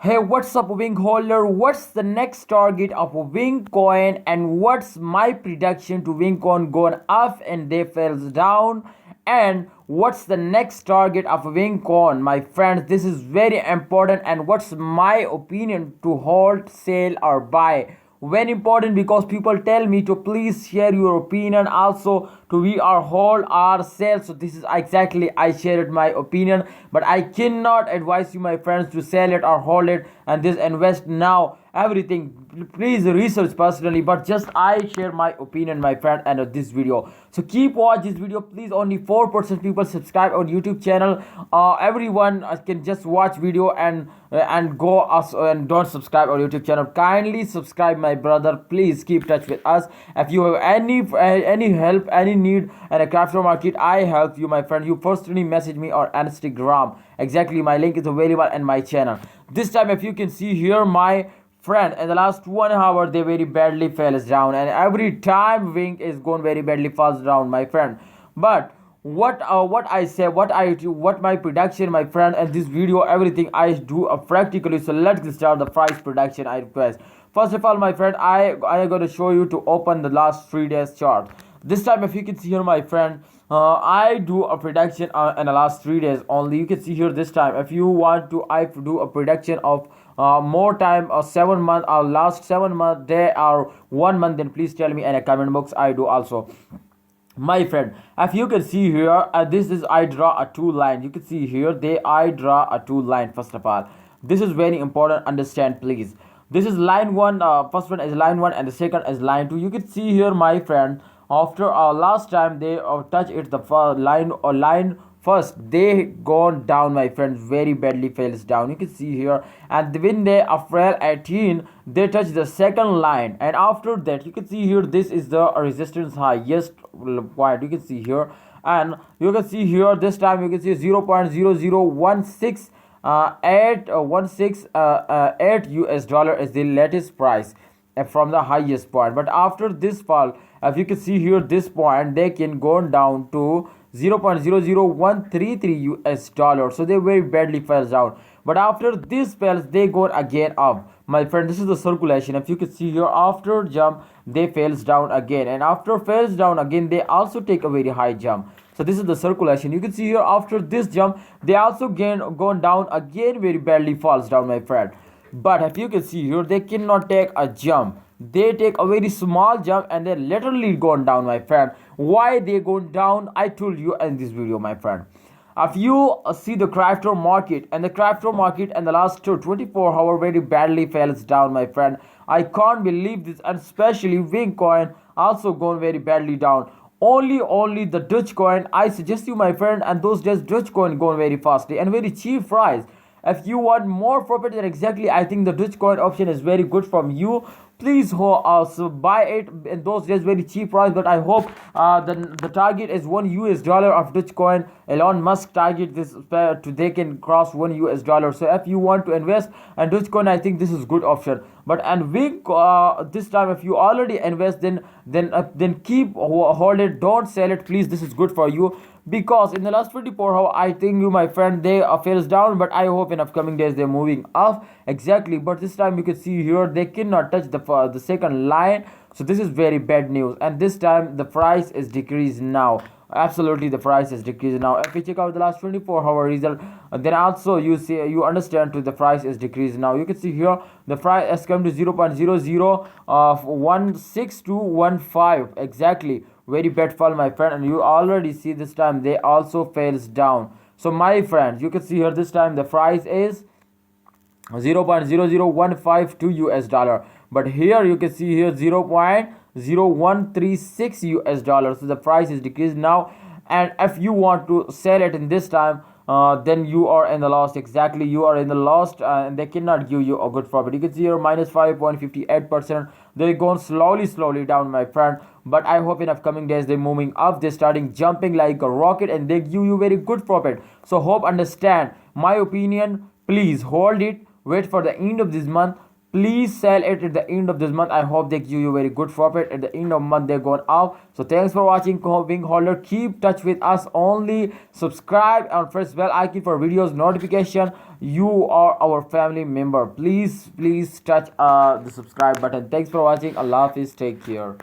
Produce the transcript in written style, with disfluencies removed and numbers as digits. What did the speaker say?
Hey, what's up, Wing Holder? What's the next target of a Wing coin, and what's my prediction to Wing coin going up and they falls down? And what's the next target of a Wing coin, my friends? This is very important. And what's my opinion to hold, sell, or buy? Very important because people tell me to please share your opinion also to we are hold ourselves. So this is exactly I shared my opinion, but I cannot advise you, my friends, to sell it or hold it and this invest now everything. Please research personally, but just I share my opinion, my friend, and this video. So keep watch this video, please. Only 4% people subscribe on YouTube channel. Everyone can just watch video and go us and don't subscribe on YouTube channel. Kindly subscribe, my brother. Please keep touch with us. If you have any help, any need in a crypto market, I help you, my friend. You personally message me on Instagram. Exactly, my link is available in my channel. This time, if you can see here, my friend, in the last 1 hour they very badly falls down, and every time wing is going very badly falls down, my friend. But what I say, what I do, what my prediction, my friend, and this video everything I do practically. So let's start the price prediction. I request, first of all, my friend, I going to show you to open the last 3 days chart. This time, if you can see here, my friend, I do a prediction in the last 3 days only. You can see here this time. If you want to, I do a prediction of more time or 7 month or last 7 month day or 1 month, then please tell me in a comment box. I do also, my friend. If you can see here, this is I draw a two line. You can see here they I draw a two line. First of all, this is very important, understand please. This is line one, first one is line one and the second is line two. You can see here, my friend, after last time they touch it the line or line first, they gone down, my friends, very badly falls down. You can see here, and when they after 18 they touch the second line, and after that you can see here this is the resistance highest point. You can see here, and you can see here this time you can see 0.0016 8 US dollar is the latest price from the highest point. But after this fall, if you can see here this point, they can go down to 0.00133 US dollar. So they very badly fell down. But after this falls, they go again up, my friend. This is the circulation. If you can see here, after jump they falls down again, and after falls down again they also take a very high jump. So this is the circulation. You can see here, after this jump they also gain gone down again, very badly falls down, my friend. But if you can see here, they cannot take a jump. They take a very small jump and they literally gone down, my friend. Why they gone down, I told you in this video, my friend. If you see the crypto market, and the crypto market in the last 24 hours very badly falls down, my friend. I can't believe this, and especially Wing coin also gone very badly down. Only the Dutch coin I suggest you, my friend, and those days Dutch coin gone very fastly and very cheap price. If you want more profit, then exactly I think the Dutch coin option is very good from you. Please also buy it in those days very cheap price. But I hope the target is 1 US dollar of Dutch coin. Elon Musk target this to they can cross 1 US dollar. So if you want to invest in Dutch coin, I think this is good option. But and we this time, if you already invest, then keep hold it, don't sell it, please. This is good for you, because in the last 24 hours I think you, my friend, they fails down, but I hope in upcoming days they're moving up. Exactly, but this time you can see here they cannot touch the second line. So this is very bad news, and this time the price is decreased now. Absolutely, the price is decreased now. If we check out the last 24-hour result, then also you see, you understand to the price is decreased now. You can see here the price has come to 0.00 of 16215. Exactly, very bad fall, my friend, and you already see this time they also fails down. So my friends, you can see here this time the price is 0.00152 US dollar, but here you can see here 0.0136 US dollar. So the price is decreased now, and if you want to sell it in this time, then you are in the loss. Exactly, you are in the loss, and they cannot give you a good profit. You can see here minus 5.58%. They're going slowly down, my friend. But I hope in upcoming days they're moving up, they're starting jumping like a rocket, and they give you very good profit. So hope understand my opinion. Please hold it, wait for the end of this month, please sell it at the end of this month. I hope they give you very good profit at the end of month. They're going up. So thanks for watching wing holder. Keep touch with us only. Subscribe and press bell icon for videos notification. You are our family member. Please touch the subscribe button. Thanks for watching. Allah Hafiz. Take care.